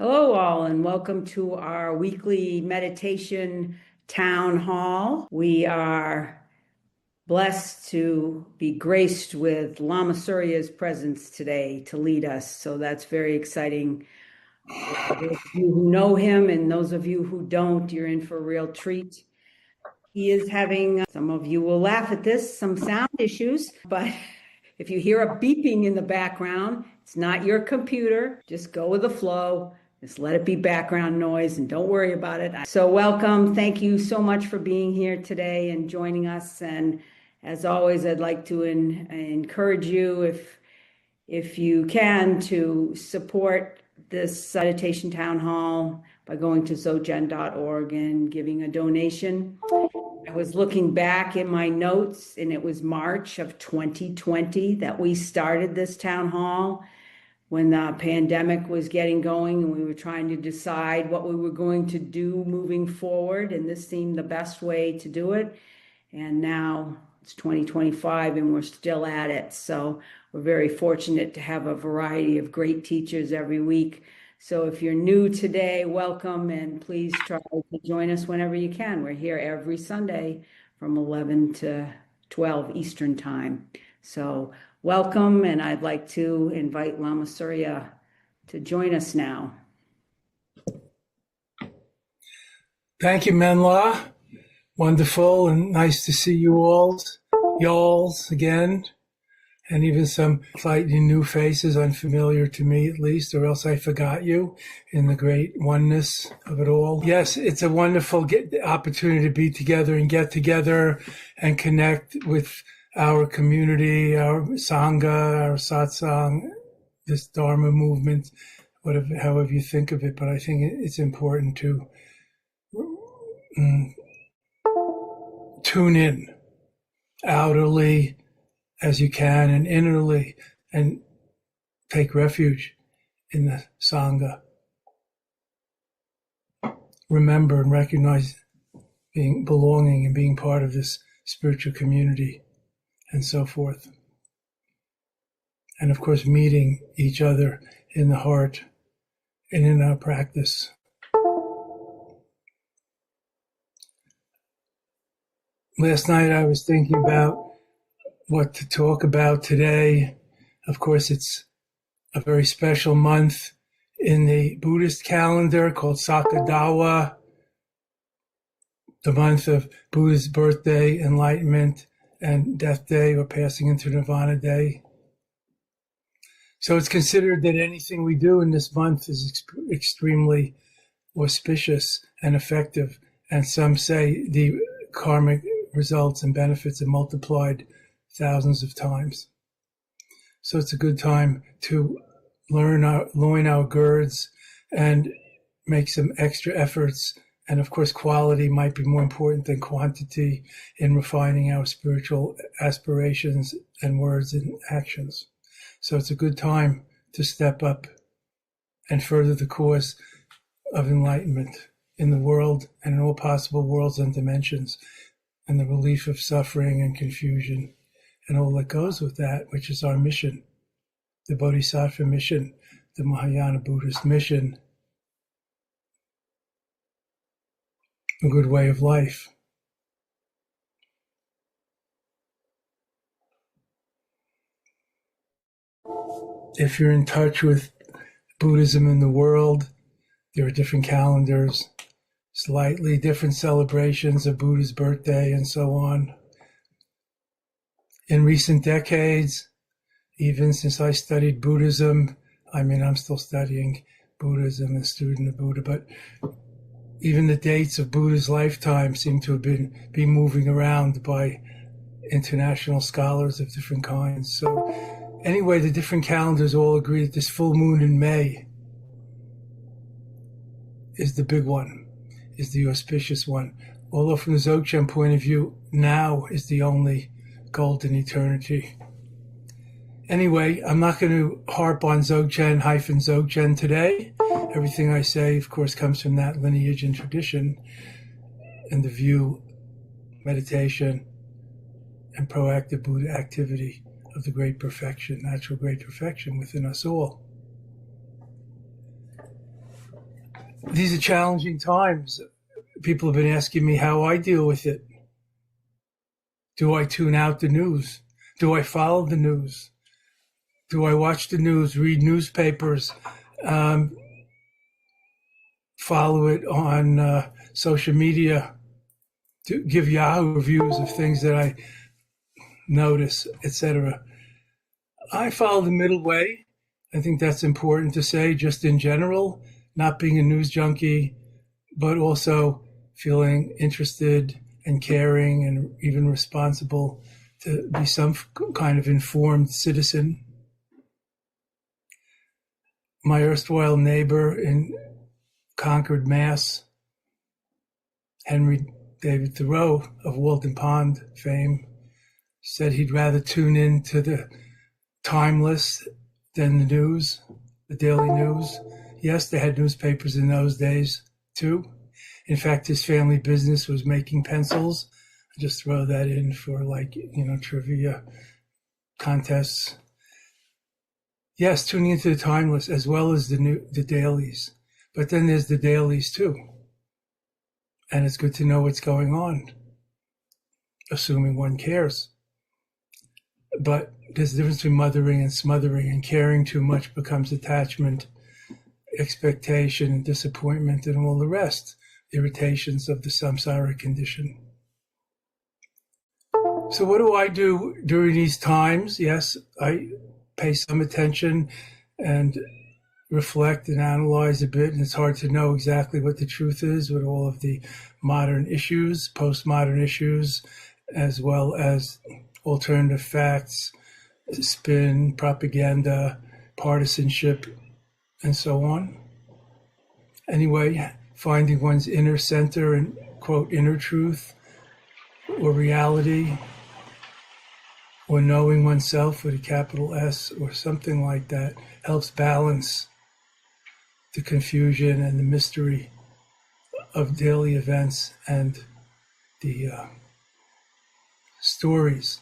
Hello, all, and welcome to our weekly meditation town hall. We are blessed to be graced with Lama Surya's presence today to lead us. So that's very exciting. For those of you who know him and those of you who don't, you're in for a real treat. He is having, some of you will laugh at this, some sound issues, but if you hear a beeping in the background, it's not your computer. Just go with the flow. Just let it be background noise and don't worry about it. So, welcome. Thank you so much for being here today and joining us. And as always, I'd like to encourage you, if you can, to support this meditation town hall by going to zogen.org and giving a donation. I was looking back in my notes, and it was March of 2020 that we started this town hall when the pandemic was getting going and we were trying to decide what we were going to do moving forward. And this seemed the best way to do it. And now it's 2025 and we're still at it. So we're very fortunate to have a variety of great teachers every week. So if you're new today, welcome, and please try to join us whenever you can. We're here every Sunday from 11 to 12 Eastern time. So welcome, and I'd like to invite Lama Surya to join us now. Thank you, Menla. Wonderful and nice to see you all, y'alls again. And even some slightly new faces, unfamiliar to me at least, or else I forgot you in the great oneness of it all. Yes, it's a wonderful opportunity to be together and get together and connect with our community, our Sangha, our satsang, this Dharma movement, however you think of it. But I think it's important to tune in outwardly as you can and innerly, and take refuge in the Sangha. Remember and recognize belonging and being part of this spiritual community and so forth. And of course, meeting each other in the heart and in our practice. Last night I was thinking about what to talk about today. Of course, it's a very special month in the Buddhist calendar called Sakadawa, the month of Buddha's birthday, enlightenment, and death day, or passing into nirvana day. So it's considered that anything we do in this month is extremely auspicious and effective. And some say the karmic results and benefits are multiplied thousands of times. So it's a good time to loin our girds and make some extra efforts. And of course, quality might be more important than quantity in refining our spiritual aspirations and words and actions. So it's a good time to step up and further the cause of enlightenment in the world and in all possible worlds and dimensions, and the relief of suffering and confusion and all that goes with that, which is our mission, the Bodhisattva mission, the Mahayana Buddhist mission, a good way of life. If you're in touch with Buddhism in the world, there are different calendars, slightly different celebrations of Buddha's birthday and so on. In recent decades, even since I studied Buddhism, I'm still studying Buddhism, a student of Buddha, but even the dates of Buddha's lifetime seem to have been moving around by international scholars of different kinds. So anyway, the different calendars all agree that this full moon in May is the big one, is the auspicious one. Although from the Dzogchen point of view, now is the only golden eternity. Anyway, I'm not going to harp on Dzogchen today. Everything I say, of course, comes from that lineage and tradition, and the view, meditation, and proactive Buddha activity of the great perfection, natural great perfection within us all. these are challenging times. People have been asking me how I deal with it. Do I tune out the news? Do I follow the news? Do I watch the news, read newspapers, follow it on social media, to give Yahoo reviews of things that I notice, etc.? I follow the middle way. I think that's important to say, just in general, not being a news junkie, but also feeling interested and caring and even responsible to be some kind of informed citizen. My erstwhile neighbor in Concord, Mass., Henry David Thoreau of Walden Pond fame, said he'd rather tune in to the timeless than the news, the daily news. Yes, they had newspapers in those days too. In fact, his family business was making pencils. I just throw that in for trivia contests. Yes, tuning into the timeless as well as the dailies. But then there's the dailies too. And it's good to know what's going on, assuming one cares. But there's a difference between mothering and smothering, and caring too much becomes attachment, expectation, and disappointment, and all the rest, irritations of the samsara condition. So what do I do during these times? Yes, I pay some attention and reflect and analyze a bit, and it's hard to know exactly what the truth is with all of the modern issues, postmodern issues, as well as alternative facts, spin, propaganda, partisanship, and so on. Anyway, finding one's inner center and, quote, inner truth or reality, or knowing oneself with a capital S or something like that, helps balance the confusion and the mystery of daily events and the stories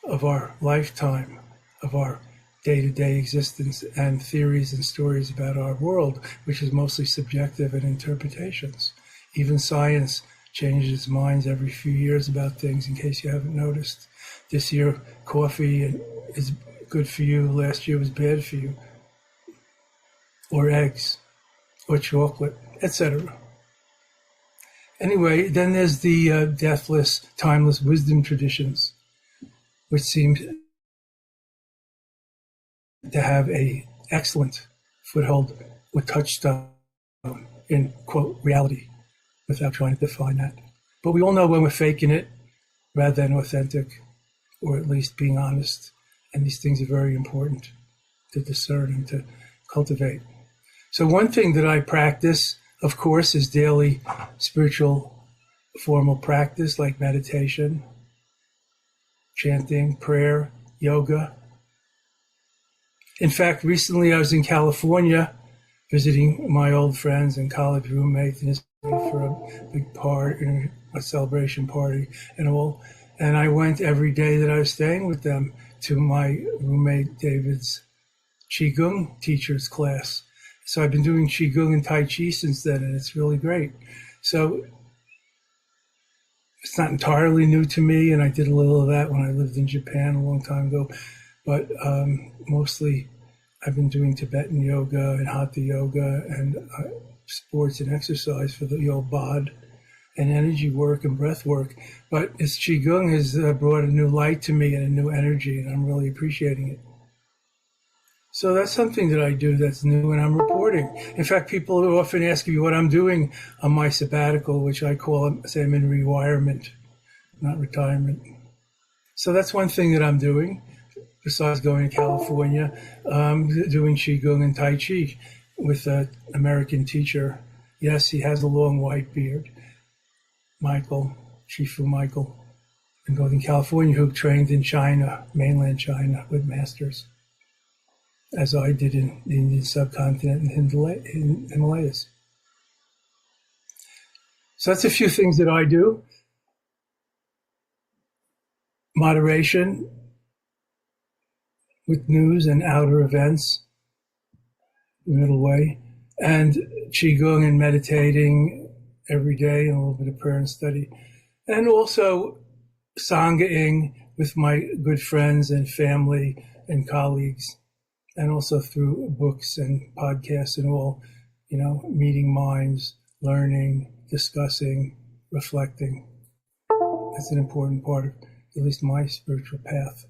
of our lifetime, of our day-to-day existence, and theories and stories about our world, which is mostly subjective and interpretations. Even science changes its minds every few years about things, in case you haven't noticed. This year, coffee is good for you. Last year was bad for you. Or eggs, or chocolate, etc. Anyway, then there's the deathless, timeless wisdom traditions, which seem to have a excellent foothold or touchstone in, quote, reality, without trying to define that. But we all know when we're faking it rather than authentic, or at least being honest. And these things are very important to discern and to cultivate. So one thing that I practice, of course, is daily spiritual formal practice like meditation, chanting, prayer, yoga. In fact, recently I was in California visiting my old friends and college roommates for a big party, a celebration party and all. And I went every day that I was staying with them to my roommate David's Qigong teacher's class. So I've been doing Qigong and Tai Chi since then, and it's really great. So it's not entirely new to me, and I did a little of that when I lived in Japan a long time ago. But mostly I've been doing Tibetan yoga and Hatha yoga and sports and exercise for the old bod and energy work and breath work. But this Qigong has brought a new light to me and a new energy, and I'm really appreciating it. So that's something that I do that's new, and I'm reporting. In fact, people often ask me what I'm doing on my sabbatical, which I say I'm in rewirement, not retirement. So that's one thing that I'm doing, besides going to California, doing Qigong and Tai Chi with an American teacher. Yes, he has a long white beard, Michael, Shifu Michael, in Northern California, who trained in China, mainland China, with masters, as I did in the Indian subcontinent and in Himalayas. So that's a few things that I do. Moderation with news and outer events, the middle way. and qigong and meditating every day, and a little bit of prayer and study, and also sanghaing with my good friends and family and colleagues, and also through books and podcasts and all, meeting minds, learning, discussing, reflecting. That's an important part of at least my spiritual path.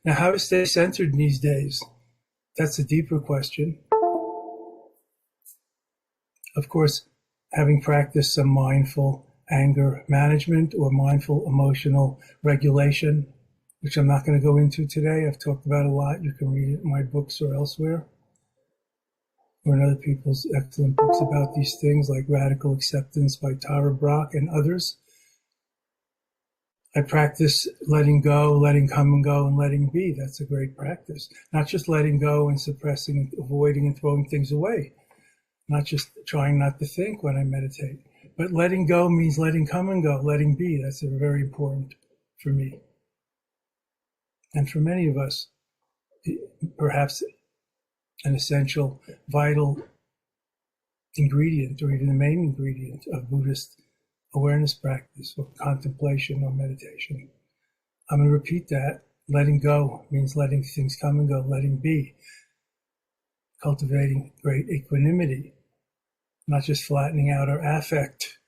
Now, how to stay centered in these days? That's a deeper question. Of course, having practiced some mindful anger management or mindful emotional regulation, which I'm not going to go into today. I've talked about a lot. You can read it in my books or elsewhere, or in other people's excellent books about these things, like Radical Acceptance by Tara Brach and others. I practice letting go, letting come and go, and letting be. That's a great practice. Not just letting go and suppressing and avoiding and throwing things away. Not just trying not to think when I meditate. But letting go means letting come and go, letting be. That's very important for me. And for many of us, perhaps an essential, vital ingredient, or even the main ingredient of Buddhist awareness practice or contemplation or meditation. I'm going to repeat that. Letting go means letting things come and go, letting be. Cultivating great equanimity, not just flattening out our affect,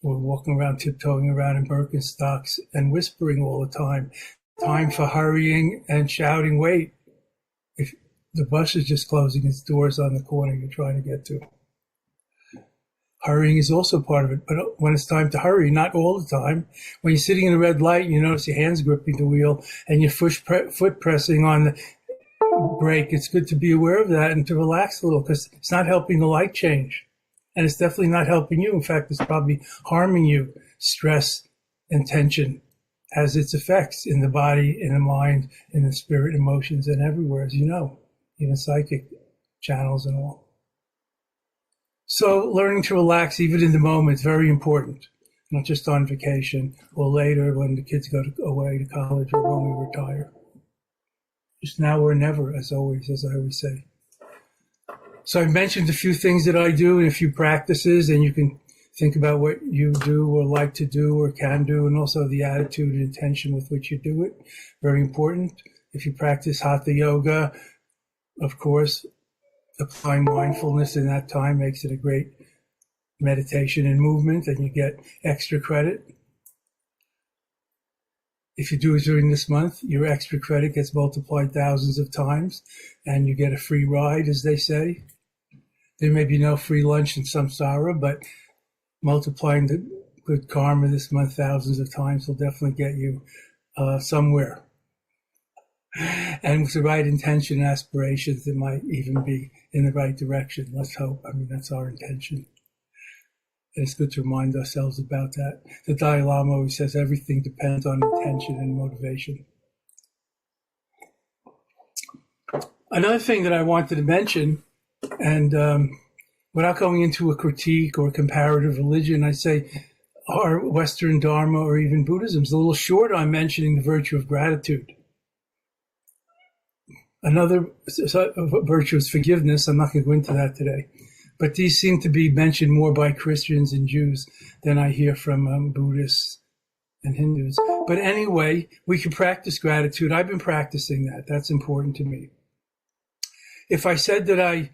or walking around, tiptoeing around in Birkenstocks and whispering all the time. Time for hurrying and shouting, wait. If the bus is just closing its doors on the corner you're trying to get to. Hurrying is also part of it, but when it's time to hurry, not all the time. When you're sitting in a red light, you notice your hands gripping the wheel and your foot pressing on the brake. It's good to be aware of that and to relax a little, because it's not helping the light change. And it's definitely not helping you. In fact, it's probably harming you. Stress and tension has its effects in the body, in the mind, in the spirit, emotions, and everywhere, as you know, even psychic channels and all. So learning to relax even in the moment is very important, not just on vacation or later when the kids go away to college or when we retire. Just now or never, as I always say. So I've mentioned a few things that I do and a few practices, and you can think about what you do or like to do or can do, and also the attitude and intention with which you do it. Very important. If you practice Hatha Yoga, of course, applying mindfulness in that time makes it a great meditation and movement, and you get extra credit. If you do it during this month, your extra credit gets multiplied thousands of times, and you get a free ride, as they say. There may be no free lunch in samsara, but multiplying the good karma this month thousands of times will definitely get you somewhere. And with the right intention and aspirations, it might even be in the right direction. Let's hope. I mean, that's our intention. And it's good to remind ourselves about that. The Dalai Lama always says everything depends on intention and motivation. Another thing that I wanted to mention, and without going into a critique or comparative religion, I say our Western Dharma or even Buddhism is a little short on mentioning the virtue of gratitude. Another virtue is forgiveness. I'm not going to go into that today. But these seem to be mentioned more by Christians and Jews than I hear from Buddhists and Hindus. But anyway, we can practice gratitude. I've been practicing that. That's important to me. If I said that I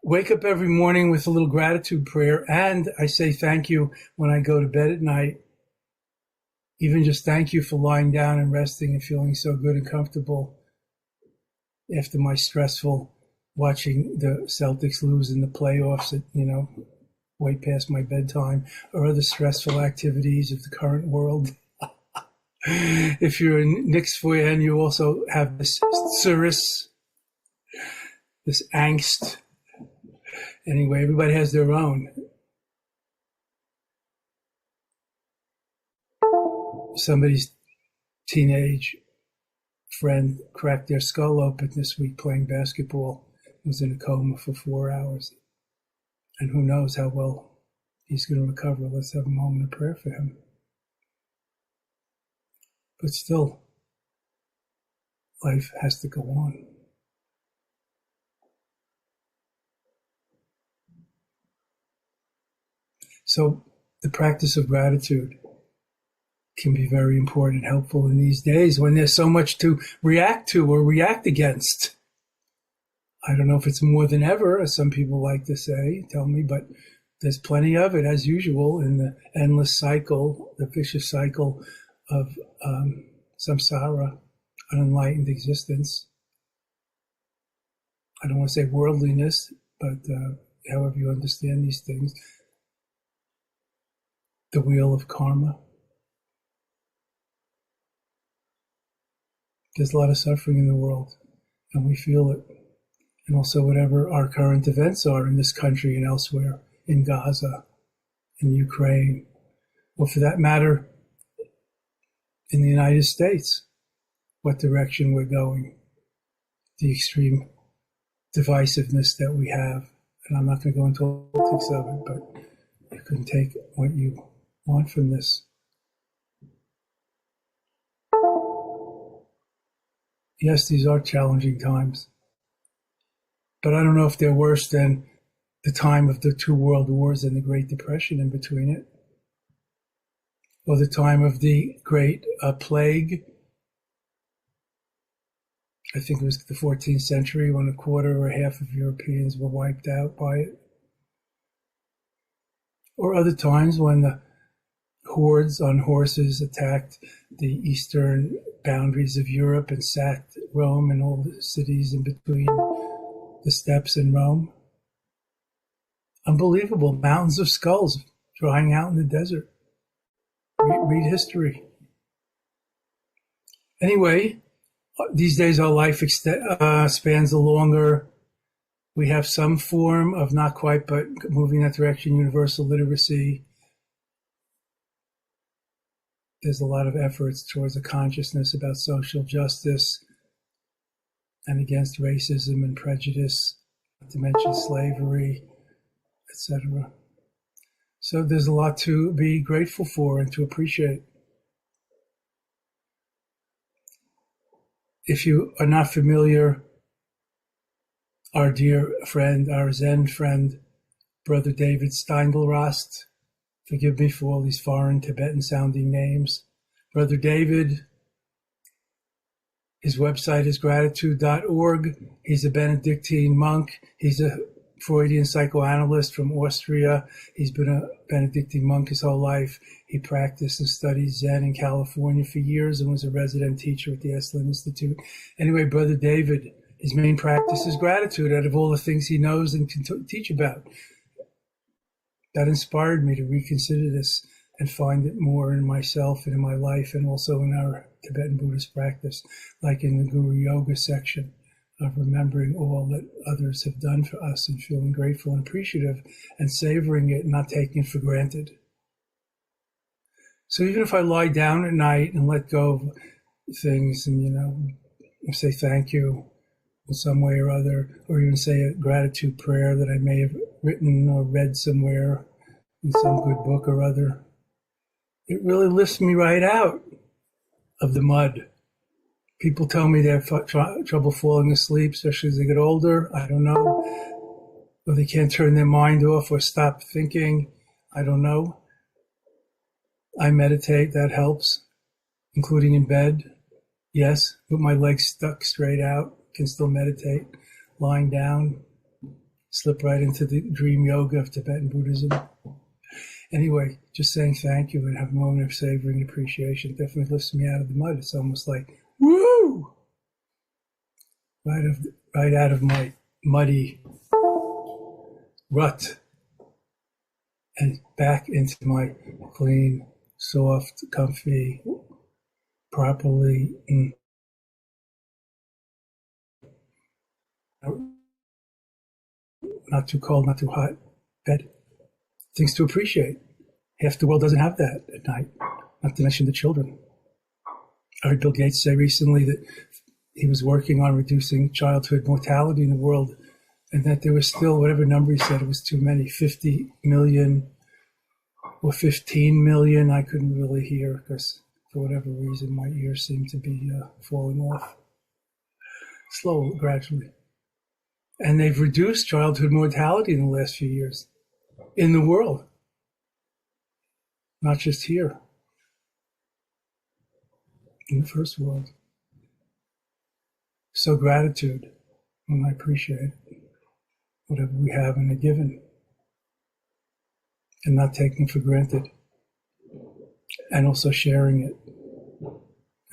wake up every morning with a little gratitude prayer and I say thank you when I go to bed at night, even just thank you for lying down and resting and feeling so good and comfortable after my stressful watching the Celtics lose in the playoffs at, way past my bedtime, or other stressful activities of the current world. If you're a Knicks fan, you also have this cirrus, this angst. Anyway, everybody has their own. Somebody's teenage friend cracked their skull open this week playing basketball. Was in a coma for 4 hours. And who knows how well he's going to recover. Let's have a moment of prayer for him. But still, life has to go on. So the practice of gratitude can be very important and helpful in these days when there's so much to react to or react against. I don't know if it's more than ever, as some people like to say, tell me, but there's plenty of it, as usual, in the endless cycle, the vicious cycle of samsara, unenlightened existence. I don't want to say worldliness, but however you understand these things, the wheel of karma. There's a lot of suffering in the world, and we feel it. And also whatever our current events are in this country and elsewhere, in Gaza, in Ukraine, or for that matter, in the United States, what direction we're going, the extreme divisiveness that we have. And I'm not going to go into politics of it, but you can take what you want from this. Yes, these are challenging times, but I don't know if they're worse than the time of the two world wars and the Great Depression in between it, or the time of the Great Plague. I think it was the 14th century when a quarter or half of Europeans were wiped out by it. Or other times when the hordes on horses attacked the eastern boundaries of Europe and sacked Rome and all the cities in between the steppes in Rome. Unbelievable, mountains of skulls drying out in the desert. Read history. Anyway, these days our life spans a longer. We have some form of, not quite, but moving in that direction, universal literacy. There's a lot of efforts towards a consciousness about social justice and against racism and prejudice, not to mention slavery, etc. So there's a lot to be grateful for and to appreciate. If you are not familiar, our dear friend, our Zen friend, Brother David Steindl-Rast, forgive me for all these foreign Tibetan-sounding names. Brother David, his website is gratitude.org. He's a Benedictine monk. He's a Freudian psychoanalyst from Austria. He's been a Benedictine monk his whole life. He practiced and studied Zen in California for years and was a resident teacher at the Esalen Institute. Anyway, Brother David, his main practice is gratitude out of all the things he knows and can teach about. That inspired me to reconsider this and find it more in myself and in my life and also in our Tibetan Buddhist practice, like in the Guru Yoga section of remembering all that others have done for us and feeling grateful and appreciative and savoring it and not taking it for granted. So even if I lie down at night and let go of things and, say thank you in some way or other, or even say a gratitude prayer that I may have written or read somewhere in some good book or other, it really lifts me right out of the mud. People tell me they have trouble falling asleep, especially as they get older. I don't know. Or they can't turn their mind off or stop thinking. I don't know. I meditate. That helps, including in bed. Yes, with my legs stuck straight out, can still meditate. Lying down, slip right into the dream yoga of Tibetan Buddhism. Anyway, just saying thank you and have a moment of savoring appreciation definitely lifts me out of the mud. It's almost like, woo! Right out of my muddy rut and back into my clean, soft, comfy, properly not too cold, not too hot bed. Things to appreciate. Half the world doesn't have that at night, not to mention the children. I heard Bill Gates say recently that he was working on reducing childhood mortality in the world and that there was still, whatever number he said, it was too many, 50 million or 15 million. I couldn't really hear because for whatever reason my ears seemed to be falling off. Slow, gradually. And they've reduced childhood mortality in the last few years in the world. not just here in the first world. So gratitude, and I appreciate whatever we have and are given, and not taking for granted, and also sharing it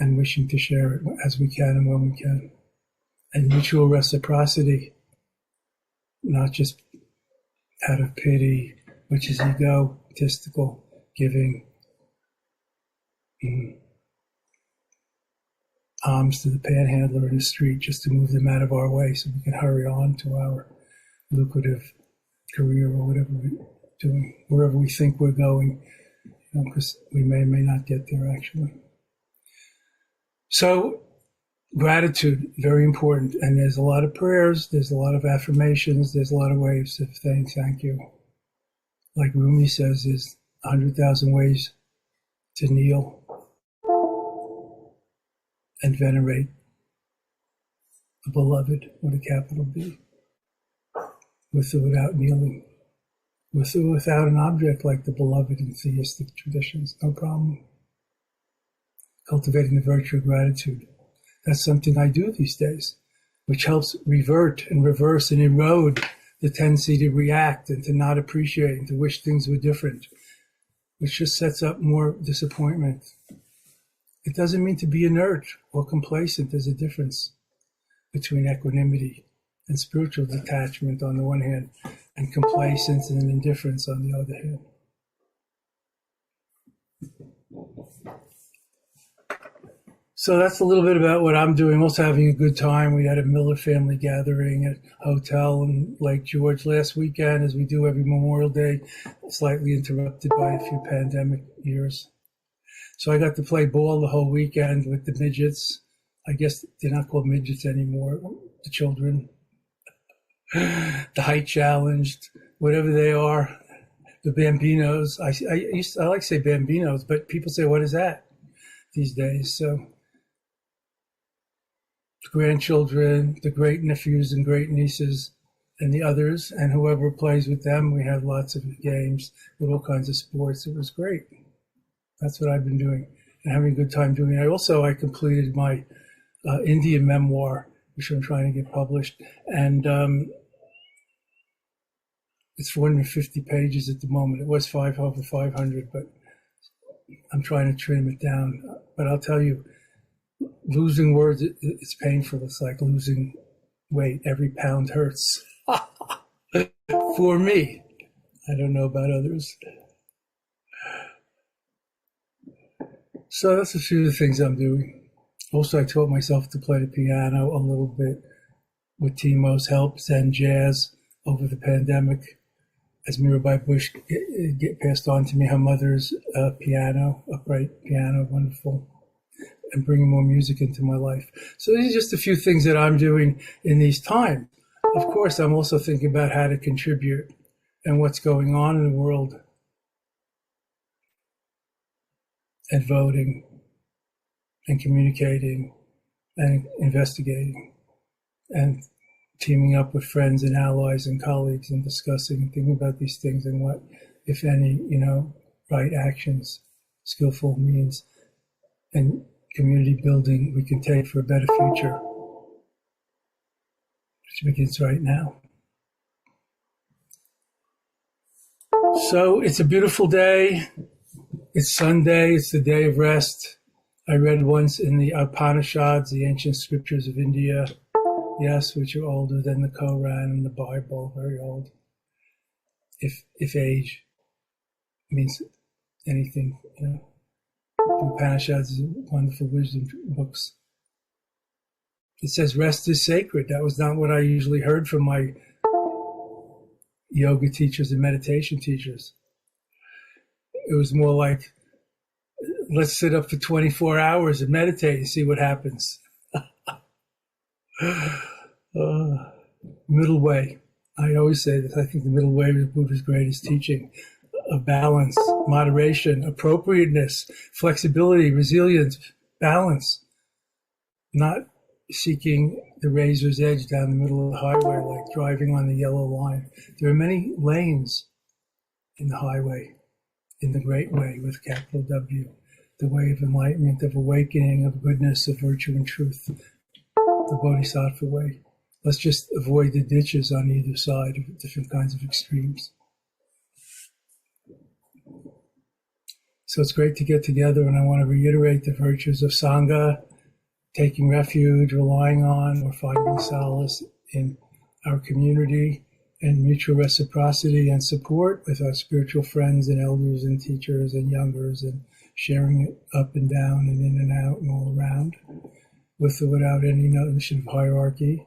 and wishing to share it as we can and when we can. And mutual reciprocity, not just out of pity, which is egotistical giving alms to the panhandler in the street just to move them out of our way so we can hurry on to our lucrative career or whatever we're doing, wherever we think we're going, because we may or may not get there actually. So gratitude, very important. And there's a lot of prayers, there's a lot of affirmations, there's a lot of ways of saying thank you. Like Rumi says, there's 100,000 ways to kneel and venerate the beloved with a capital B, with or without kneeling, with or without an object like the beloved in theistic traditions, no problem. Cultivating the virtue of gratitude. That's something I do these days, which helps revert and reverse and erode the tendency to react and to not appreciate and to wish things were different, which just sets up more disappointment. It doesn't mean to be inert or complacent. There's a difference between equanimity and spiritual detachment on the one hand, and complacence and indifference on the other hand. So that's a little bit about what I'm doing. Also having a good time. We had a Miller family gathering at a hotel in Lake George last weekend, as we do every Memorial Day, slightly interrupted by a few pandemic years. So I got to play ball the whole weekend with the midgets. I guess they're not called midgets anymore, the children. The height challenged, whatever they are, the bambinos. I like to say bambinos, but people say, what is that these days? So the grandchildren, the great nephews and great nieces, and the others, and whoever plays with them, we had lots of games with all kinds of sports. It was great. That's what I've been doing and having a good time doing it. I completed my Indian memoir, which I'm trying to get published. And it's 450 pages at the moment. It was over 500, but I'm trying to trim it down. But I'll tell you, losing words, it's painful. It's like losing weight. Every pound hurts. For me. I don't know about others. So that's a few of the things I'm doing. Also, I taught myself to play the piano a little bit with Timo's help, Zen jazz, over the pandemic. As Mirabai Bush get passed on to me, her mother's piano, upright piano, wonderful, and bringing more music into my life. So these are just a few things that I'm doing in these times. Of course, I'm also thinking about how to contribute and what's going on in the world, and voting and communicating and investigating and teaming up with friends and allies and colleagues and discussing and thinking about these things and what, if any, right actions, skillful means, and community building we can take for a better future, which begins right now. So it's a beautiful day. It's Sunday. It's the day of rest. I read once in the Upanishads, the ancient scriptures of India, yes, which are older than the Quran and the Bible, very old. If age means anything, the Upanishads is wonderful wisdom books. It says rest is sacred. That was not what I usually heard from my yoga teachers and meditation teachers. It was more like, let's sit up for 24 hours and meditate and see what happens. Middle way. I always say this. I think the middle way is Buddha's greatest teaching of balance, moderation, appropriateness, flexibility, resilience, balance. Not seeking the razor's edge down the middle of the highway like driving on the yellow line. There are many lanes in the highway. in the great way with capital W, the way of enlightenment, of awakening, of goodness, of virtue and truth, the Bodhisattva way. Let's just avoid the ditches on either side of different kinds of extremes. So it's great to get together, and I want to reiterate the virtues of Sangha, taking refuge, relying on, or finding solace in our community, and mutual reciprocity and support with our spiritual friends and elders and teachers and youngers, and sharing it up and down and in and out and all around, with or without any notion of hierarchy.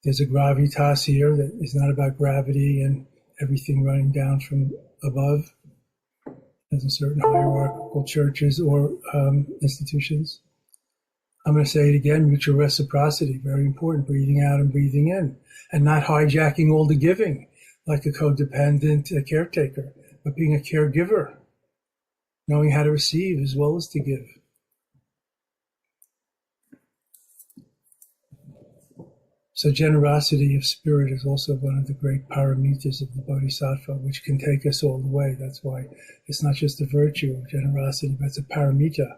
There's a gravitas here that is not about gravity and everything running down from above, as in certain hierarchical churches or institutions. I'm going to say it again, mutual reciprocity, very important, breathing out and breathing in, and not hijacking all the giving like a codependent caretaker, but being a caregiver, knowing how to receive as well as to give. So generosity of spirit is also one of the great paramitas of the Bodhisattva, which can take us all the way. That's why it's not just a virtue of generosity, but it's a paramita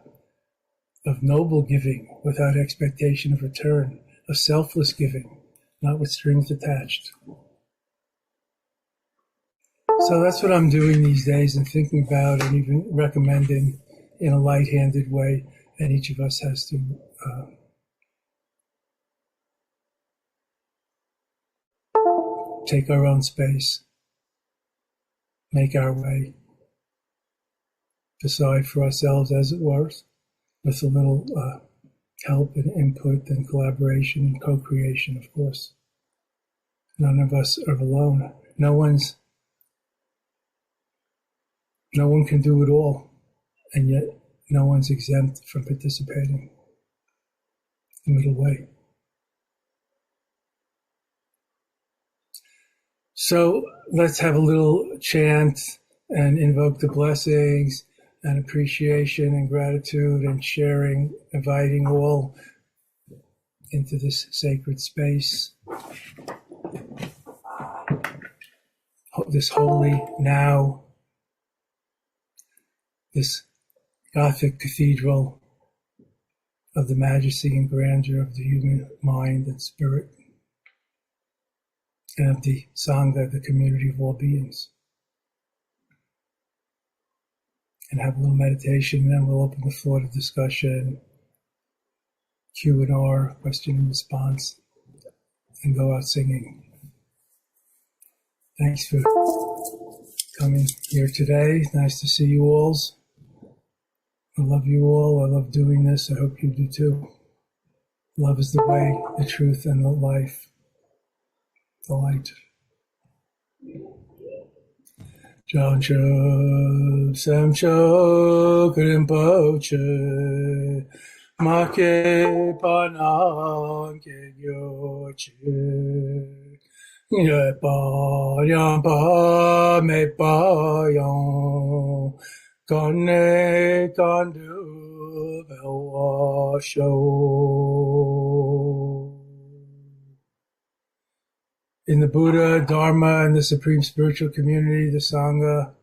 of noble giving without expectation of return, of selfless giving, not with strings attached. So that's what I'm doing these days and thinking about and even recommending in a light-handed way, and each of us has to take our own space, make our way, decide for ourselves, as it were, with a little help and input and collaboration and co-creation, of course. None of us are alone. No one can do it all, and yet no one's exempt from participating. The middle way. So let's have a little chant and invoke the blessings and appreciation and gratitude and sharing, inviting all into this sacred space, this holy now, this Gothic cathedral of the majesty and grandeur of the human mind and spirit, and of the Sangha, the community of all beings. And have a little meditation, and then we'll open the floor to discussion, Q&R, question and response, and go out singing. Thanks for coming here today. Nice to see you all. I love you all. I love doing this. I hope you do too. Love is the way, the truth, and the life. The light. Jancho Samcho Grimpoche Make Panan Gyoche Yepa Yampa Me Payan Kane Kandu Belwasho. In the Buddha, Dharma, and the Supreme Spiritual Community, the Sangha,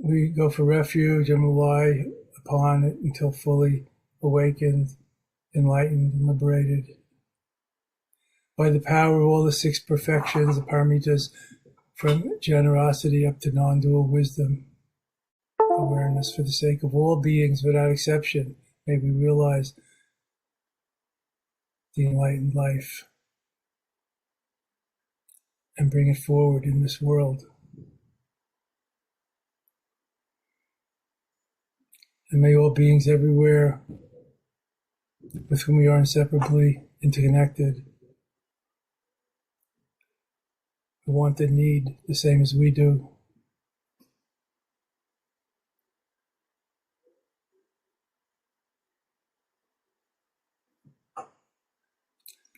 we go for refuge and rely upon it until fully awakened, enlightened, and liberated. By the power of all the six perfections, the paramitas, from generosity up to non-dual wisdom, awareness for the sake of all beings without exception, may we realize the enlightened life and bring it forward in this world. And may all beings everywhere with whom we are inseparably interconnected, who want and need the same as we do,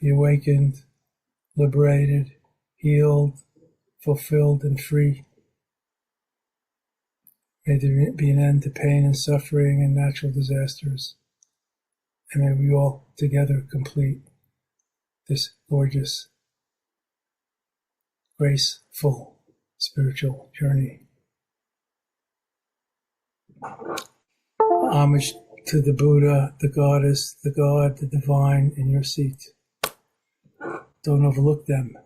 be awakened, liberated, healed, fulfilled, and free. May there be an end to pain and suffering and natural disasters. And may we all together complete this gorgeous, graceful spiritual journey. Homage to the Buddha, the goddess, the God, the divine in your seat. Don't overlook them.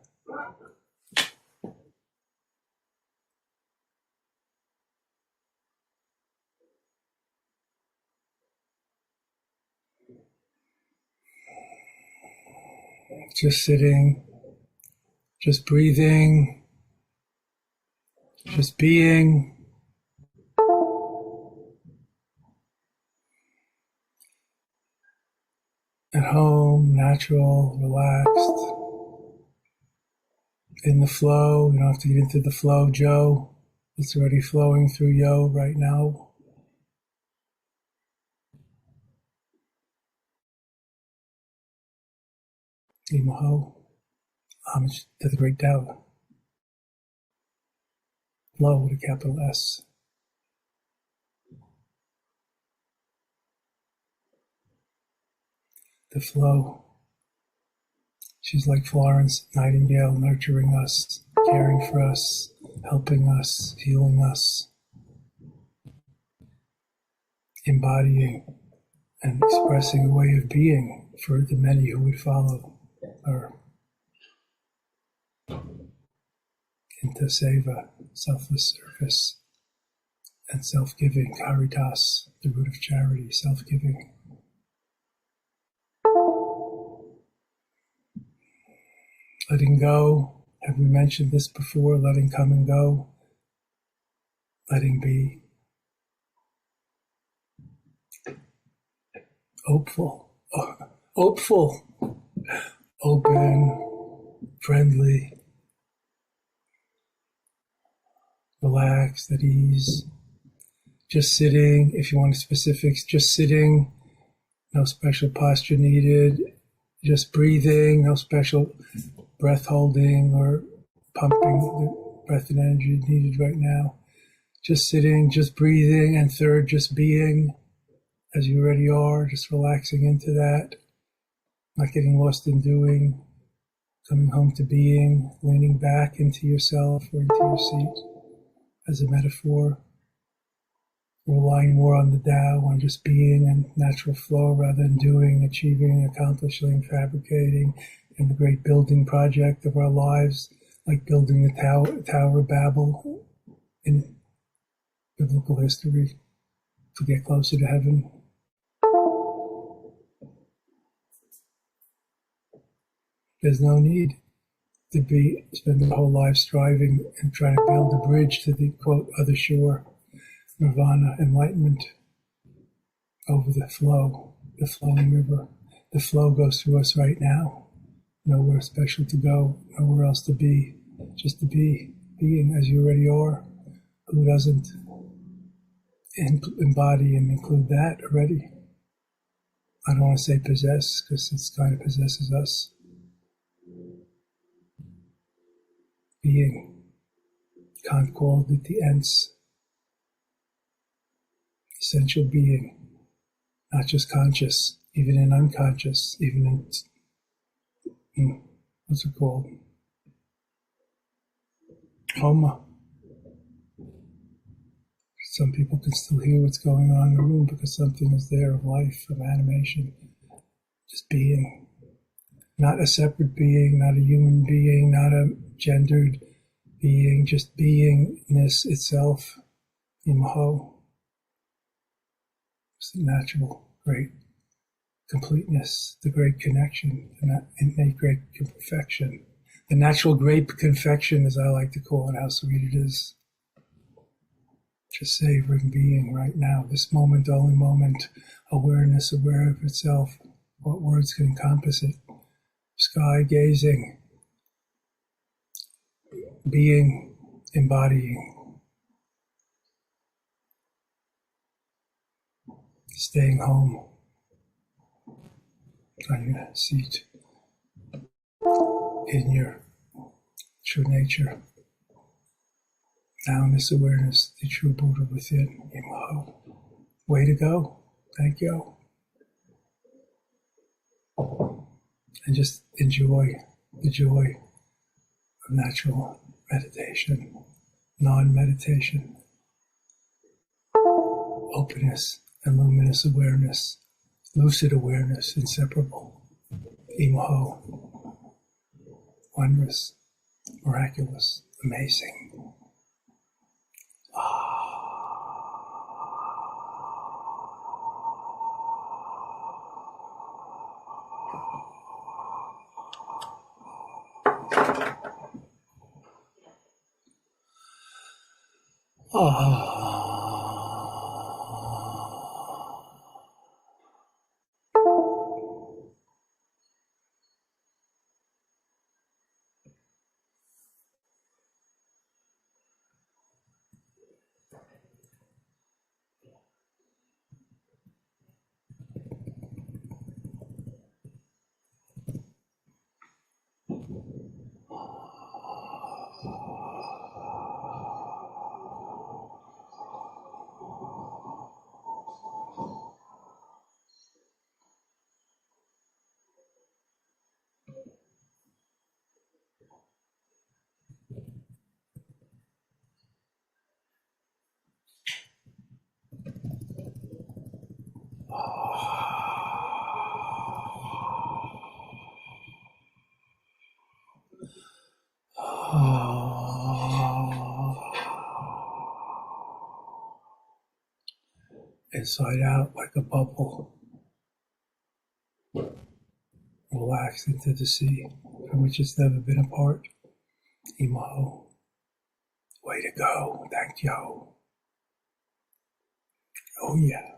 Just sitting, just breathing, just being. At home, natural, relaxed, in the flow. You don't have to get into the flow, Joe. It's already flowing through Yo right now. Imaho, homage to the great Tao. Flow with a capital S. The flow. She's like Florence Nightingale, nurturing us, caring for us, helping us, healing us, embodying and expressing a way of being for the many who would follow her into seva, selfless service, and self-giving, caritas, the root of charity, self-giving. Letting go, have we mentioned this before? Letting come and go, letting be. Hopeful, open, friendly, relaxed, at ease. Just sitting, if you want specifics, just sitting, no special posture needed, just breathing, no special breath holding or pumping the breath and energy needed right now. Just sitting, just breathing, and third, just being as you already are, just relaxing into that, not getting lost in doing, coming home to being, leaning back into yourself or into your seat as a metaphor, relying more on the Tao, on just being and natural flow rather than doing, achieving, accomplishing, fabricating, in the great building project of our lives, like building the Tower of Babel in biblical history to get closer to heaven. There's no need to spend the whole life striving and trying to build a bridge to the, quote, other shore, nirvana, enlightenment, over the flow, the flowing river. The flow goes through us right now. Nowhere special to go, nowhere else to be, just to be, being as you already are. Who doesn't embody and include that already? I don't want to say possess, because it kind of possesses us. Being, Kant called it the ens, essential being, not just conscious, even in unconscious, even in, what's it called? Homa. Some people can still hear what's going on in the room because something is there of life, of animation, just being. Not a separate being, not a human being, not a gendered being, just beingness itself, imaho. It's the natural, great completeness, the great connection, the innate great perfection. The natural great confection, as I like to call it, how sweet it is. Just savoring being right now, this moment, only moment, awareness, aware of itself. What words can encompass it? Sky gazing, being, embodying, staying home on your seat in your true nature. Now-ness awareness, the true Buddha within. Imaho. Way to go. Thank you. And just enjoy the joy of natural meditation, non-meditation. openness and luminous awareness, lucid awareness, inseparable, imaho, wondrous, miraculous, amazing. Inside out like a bubble, relax into the sea from which it's never been apart. Imaho. Way to go. Thank you. Oh yeah.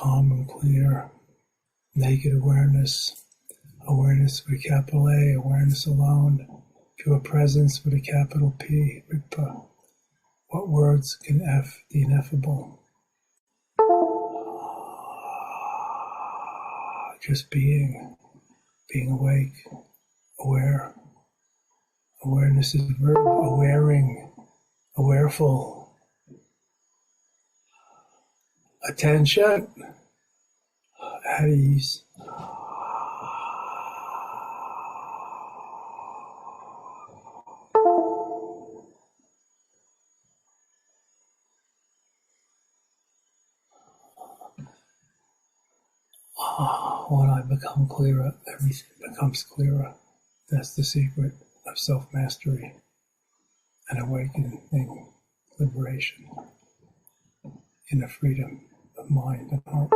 calm and clear, naked awareness, awareness with a capital A, awareness alone, pure presence with a capital P, Rigpa. What words can F the ineffable? Just being awake, aware. Awareness is a verb, awaring, awareful. Attention, at ease. When I become clearer, everything becomes clearer. That's the secret of self-mastery and awakening, liberation, inner freedom of mind and heart.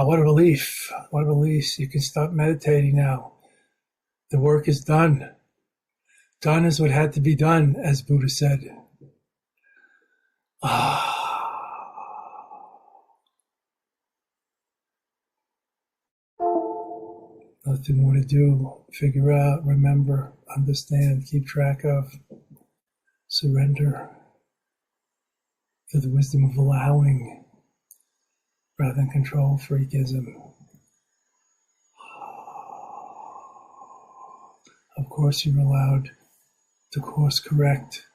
What a relief. What a release. You can stop meditating now. The work is done. Done is what had to be done, as Buddha said. Nothing more to do. Figure out, remember, understand, keep track of, surrender to the wisdom of allowing rather than control freakism. Of course, you're allowed to course correct,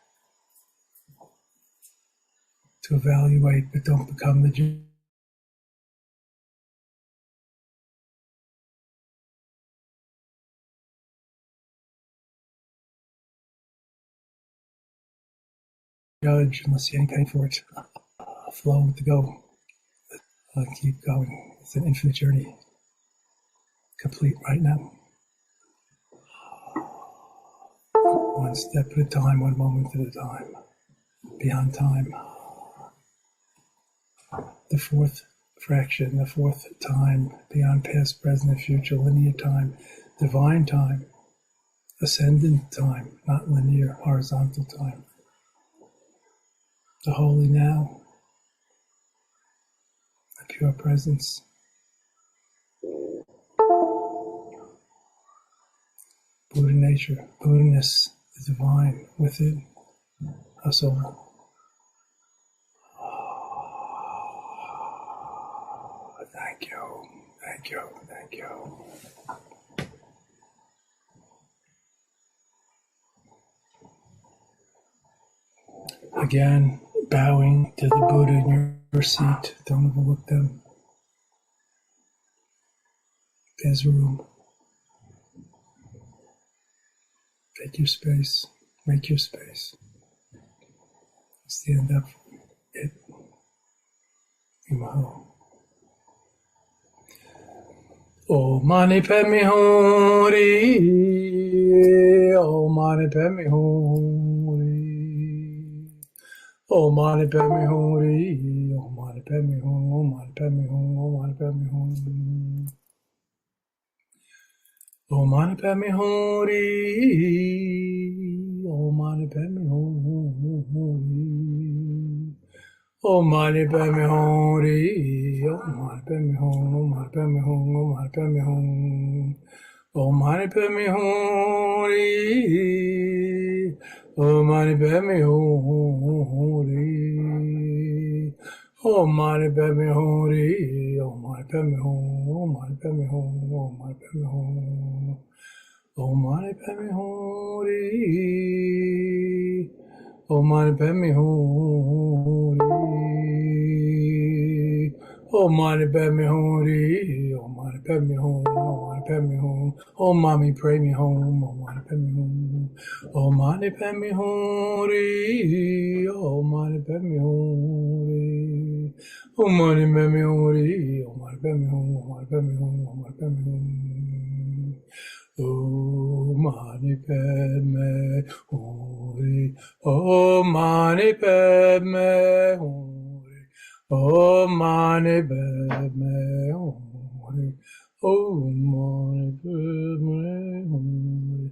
to evaluate, but don't become the judge unless you ain't paid for it. Flow with the go. Keep going. It's an infinite journey. Complete right now. One step at a time, one moment at a time. Beyond time. The fourth fraction, the fourth time, beyond past, present, and future, linear time, divine time, ascendant time, not linear, horizontal time. The holy now, the pure presence. Buddha nature, Buddha-ness, the divine within us all. Thank you, thank you, thank you. Again, bowing to the Buddha in your seat. Don't overlook them. There's room. Take your space. Make your space. Stand up. It. Wow. Oh, mani padme hori. Oh, mani padme hori. Oh, mani padme hori. Oh, mani padme hori. Oh, mani padme hori. Oh, mani padme hori. Oh, mani padme hori. Oh, mani padme hori. Oh, mani padme hori. Oh, mani padme hori. Oh, mani padme hori. Oh, mani padme hori. Oh, mani padme hori. Oh, mani padme hori. Oh, mani padme hori. Oh, mani padme hori. Oh, mani padme hori. Oh, mani padme hori. Oh, mani padme hori. Oh, Monty, bet me home. Oh, Monty, bet me home. Oh, Monty, bet me home. Oh, mommy, pray me home. Oh, Monty, bet me home. Oh, Monty, bet me home. Oh, Monty, bet me home. Oh, Monty, bet me home. Oh, Monty, bet me home. Oh, Monty, bet me home. Oh, Monty, bet me home. Oh, Monty, bet me home. Oh, Monty, bet me home. Oh, money, bad me, oh, money,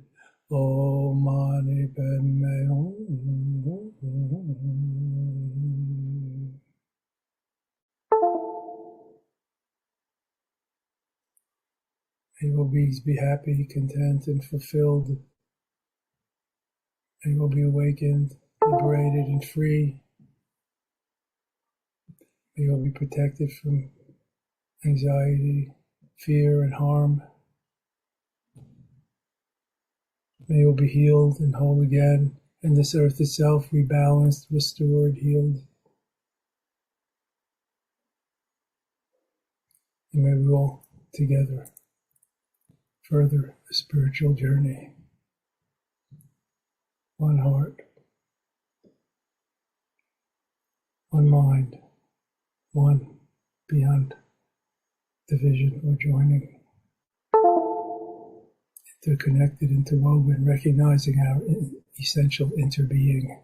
oh, money, bad me, oh, money, bad me, oh. May your beings be happy, content, and fulfilled. May you be awakened, liberated, and free. May you be protected from anxiety, fear, and harm. May you be healed and whole again, and this earth itself rebalanced, restored, healed. And may we all together further the spiritual journey. One heart, one mind, one beyond division or joining. Interconnected, interwoven, recognizing our essential interbeing.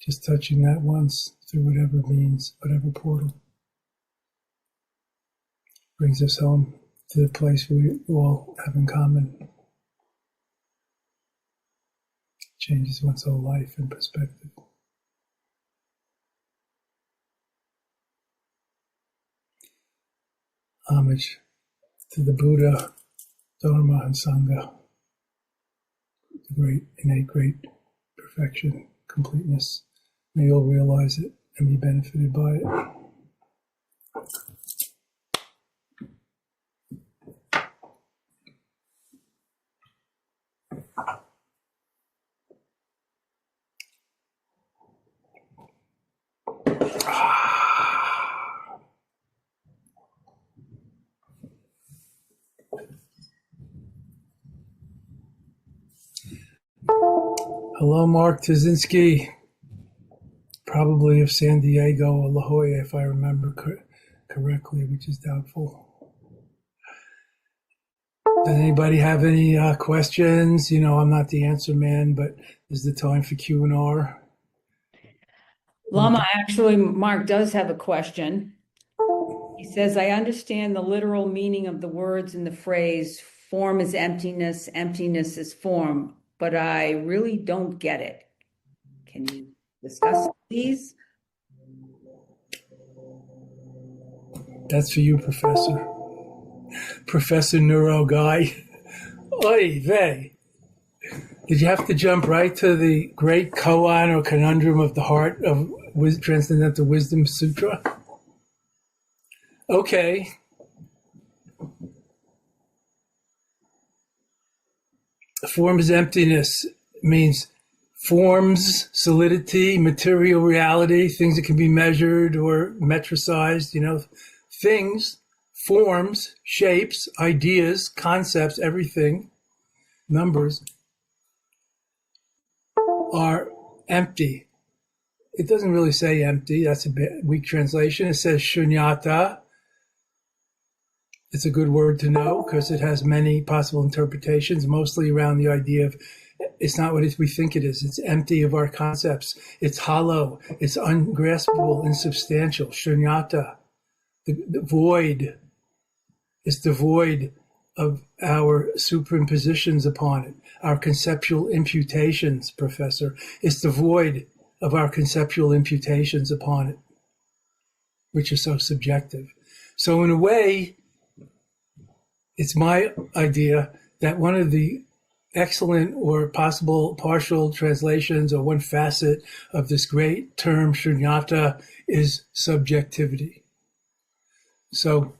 Just touching that once through whatever means, whatever portal, brings us home to the place we all have in common. Changes one's whole life and perspective. Homage to the Buddha, Dharma, and Sangha, the great, innate, great perfection, completeness. May you all realize it and be benefited by it. Hello, Mark Tazinski, probably of San Diego or La Jolla, if I remember correctly, which is doubtful. Does anybody have any questions? You know, I'm not the answer man, but is the time for Q&R? Lama, actually, Mark does have a question. He says, I understand the literal meaning of the words in the phrase, form is emptiness, emptiness is form, but I really don't get it. Can you discuss it, please? That's for you, Professor. Professor Neuro Guy. Oy vey. Did you have to jump right to the great koan or conundrum of the heart of Transcendental Wisdom Sutra? Okay. Form is emptiness means forms, solidity, material reality, things that can be measured or metricized, you know, things, forms, shapes, ideas, concepts, everything, numbers are empty. It doesn't really say empty. That's a bit weak translation. It says shunyata. It's a good word to know because it has many possible interpretations, mostly around the idea of it's not what we think it is. It's empty of our concepts. It's hollow. It's ungraspable, insubstantial. Shunyata, the void. It's devoid of our superimpositions upon it, our conceptual imputations, Professor. It's devoid of our conceptual imputations upon it, which are so subjective. So in a way, it's my idea that one of the excellent or possible partial translations or one facet of this great term shunyata is subjectivity. So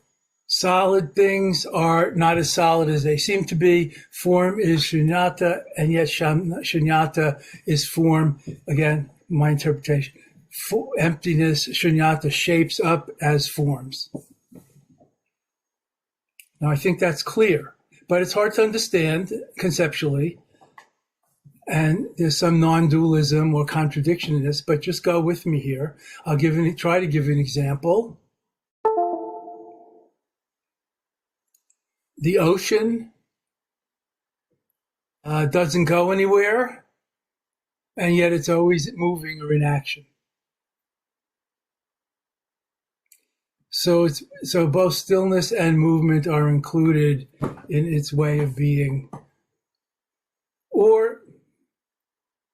Solid things are not as solid as they seem to be. Form is shunyata, and yet shunyata is form. Again, my interpretation. Emptiness, shunyata, shapes up as forms. Now, I think that's clear, but it's hard to understand conceptually, and there's some non-dualism or contradiction in this, but just go with me here. I'll try to give an example. The ocean doesn't go anywhere, and yet it's always moving or in action. So both stillness and movement are included in its way of being. Or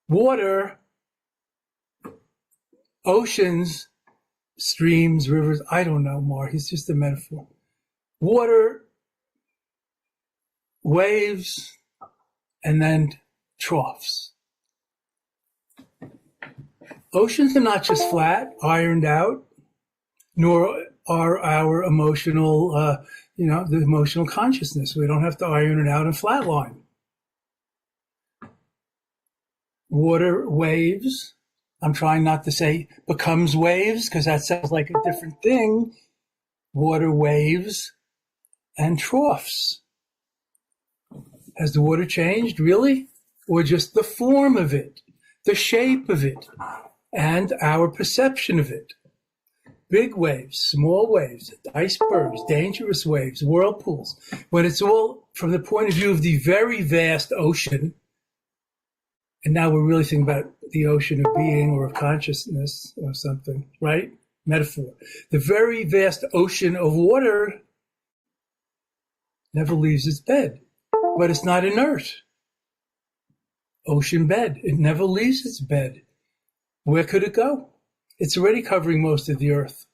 water, oceans, streams, rivers, I don't know, Mark, it's just a metaphor. Water, waves, and then troughs. Oceans are not just flat, ironed out, nor are our emotional, the emotional consciousness. We don't have to iron it out and flatline. Water waves, I'm trying not to say becomes waves because that sounds like a different thing. Water waves and troughs. Has the water changed, really? Or just the form of it, the shape of it, and our perception of it? Big waves, small waves, icebergs, dangerous waves, whirlpools. When it's all from the point of view of the very vast ocean, and now we're really thinking about the ocean of being or of consciousness or something, right? Metaphor. The very vast ocean of water never leaves its bed, but it's not inert. Ocean bed, it never leaves its bed. Where could it go? It's already covering most of the earth.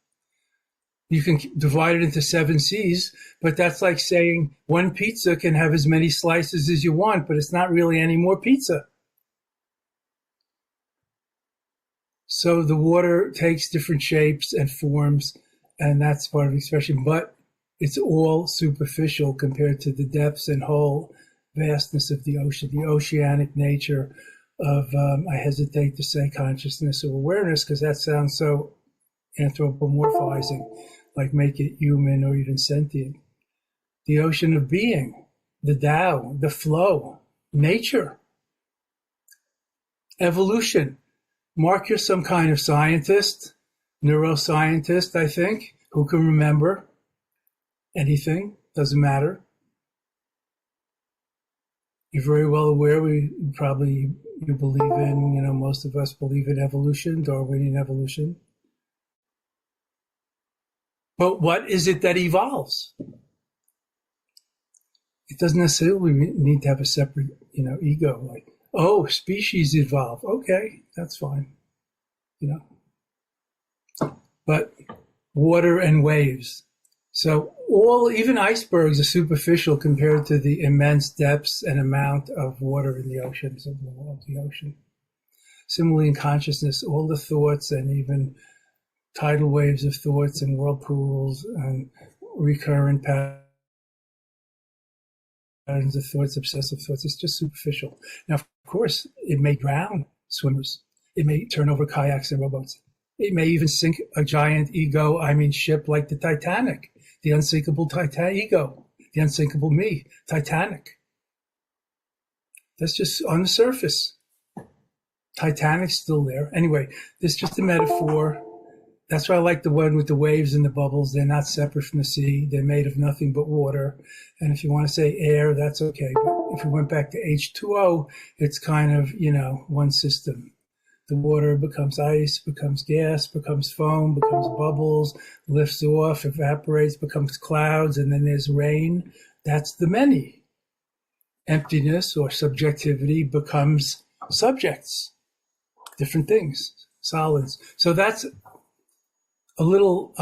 You can divide it into 7 seas, but that's like saying one pizza can have as many slices as you want, but it's not really any more pizza. So the water takes different shapes and forms, and that's part of the expression, but it's all superficial compared to the depths and whole vastness of the ocean, the oceanic nature of, I hesitate to say consciousness or awareness because that sounds so anthropomorphizing, like make it human or even sentient. The ocean of being, the Tao, the flow, nature, evolution. Mark, you're some kind of scientist, neuroscientist, I think, who can remember anything, doesn't matter. You're very well aware, you believe in, most of us believe in evolution, Darwinian evolution. But what is it that evolves? It doesn't necessarily need to have a separate, ego, like, oh, species evolve. Okay, that's fine, But water and waves. So even icebergs are superficial compared to the immense depths and amount of water in the oceans of the ocean. Similarly, in consciousness, all the thoughts and even tidal waves of thoughts and whirlpools and recurrent patterns of thoughts, obsessive thoughts, it's just superficial. Now, of course, it may drown swimmers. It may turn over kayaks and rowboats. It may even sink a giant ship like the Titanic, the unsinkable ego, the unsinkable me, Titanic. That's just on the surface. Titanic's still there. Anyway, this is just a metaphor. That's why I like the one with the waves and the bubbles. They're not separate from the sea. They're made of nothing but water. And if you want to say air, that's okay. But if we went back to H2O, it's kind of, one system. The water becomes ice, becomes gas, becomes foam, becomes bubbles, lifts off, evaporates, becomes clouds, and then there's rain. That's the many. Emptiness or subjectivity becomes subjects, different things, solids. So that's a little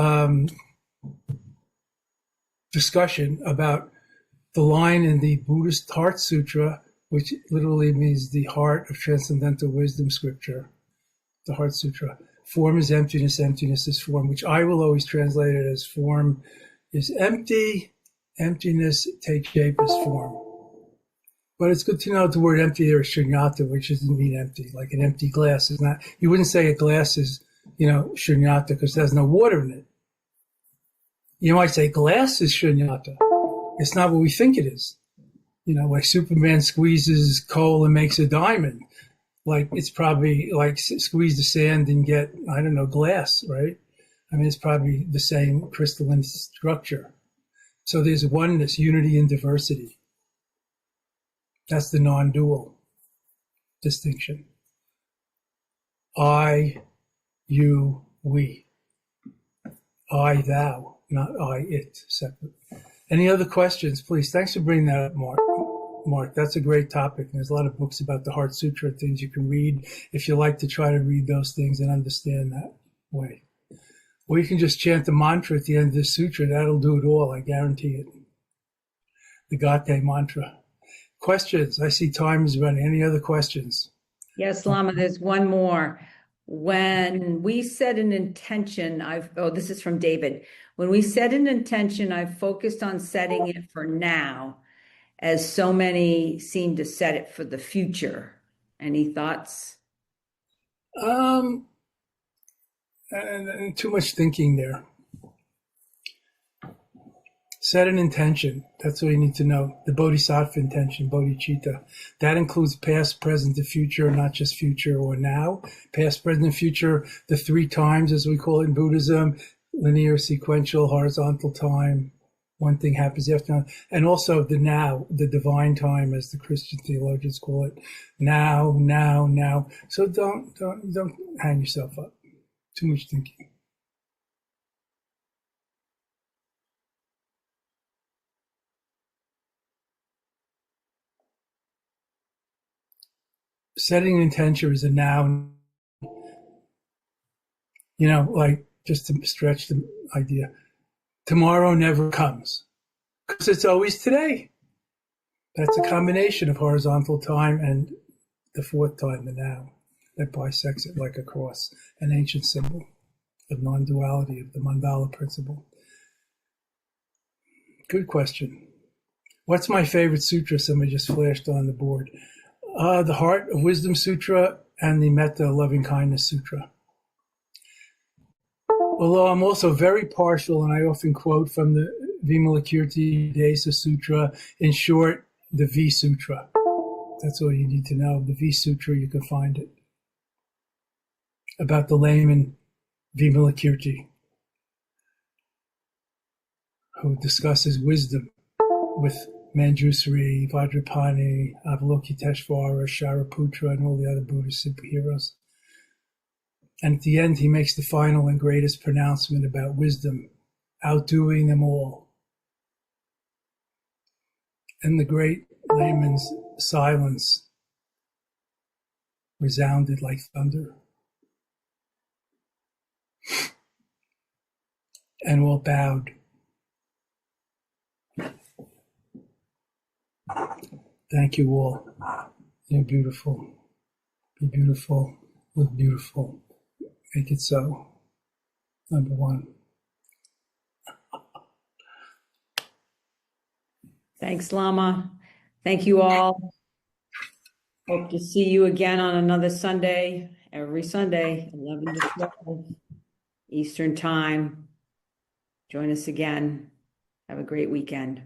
discussion about the line in the Buddhist Heart Sutra, which literally means the heart of transcendental wisdom scripture, the Heart Sutra. Form is emptiness, emptiness is form, which I will always translate it as form is empty. Emptiness takes shape as form. But it's good to know the word empty there is shunyata, which doesn't mean empty. Like an empty glass is not, you wouldn't say a glass is, shunyata because there's no water in it. You might say glass is shunyata. It's not what we think it is. Like Superman squeezes coal and makes a diamond. Like it's probably like squeeze the sand and get, I don't know, glass, right? I mean, it's probably the same crystalline structure. So there's oneness, unity, and diversity. That's the non-dual distinction. I, you, we. I, thou, not I, it, separate. Any other questions, please? Thanks for bringing that up, Mark. Mark, that's a great topic. There's a lot of books about the Heart Sutra, things you can read if you like to try to read those things and understand that way. Or you can just chant the mantra at the end of the sutra. That'll do it all, I guarantee it. The Gate mantra. Questions? I see time is running. Any other questions? Yes, Lama, there's one more. When we set an intention, this is from David. When we set an intention, I've focused on setting it for now, as so many seem to set it for the future. Any thoughts? And too much thinking there. Set an intention. That's what you need to know. The bodhisattva intention, bodhicitta. That includes past, present, and future, not just future or now. Past, present, and future, the 3 times, as we call it in Buddhism, linear, sequential, horizontal time. One thing happens after another. And also the now, the divine time, as the Christian theologians call it. Now, now, now. So don't hang yourself up. Too much thinking. Setting an intention is a noun, like just to stretch the idea. Tomorrow never comes because it's always today. That's a combination of horizontal time and the 4th time, the now, that bisects it like a cross, an ancient symbol of non-duality, of the mandala principle. Good question. What's my favorite sutra? Somebody just flashed on the board. The Heart of Wisdom Sutra and the Metta Loving Kindness Sutra. Although I'm also very partial, and I often quote from the Vimalakirti Desa Sutra, in short, the V Sutra. That's all you need to know. The V Sutra, you can find it. About the layman Vimalakirti, who discusses wisdom with Manjusri, Vajrapani, Avalokiteshvara, Shariputra, and all the other Buddhist superheroes. And at the end, he makes the final and greatest pronouncement about wisdom, outdoing them all. And the great layman's silence resounded like thunder. And all bowed. Thank you all. You're beautiful. Be beautiful. Live beautiful. Make it so. Number 1. Thanks, Lama. Thank you all. Hope to see you again on another Sunday, every Sunday, 11 to 12 Eastern Time. Join us again. Have a great weekend.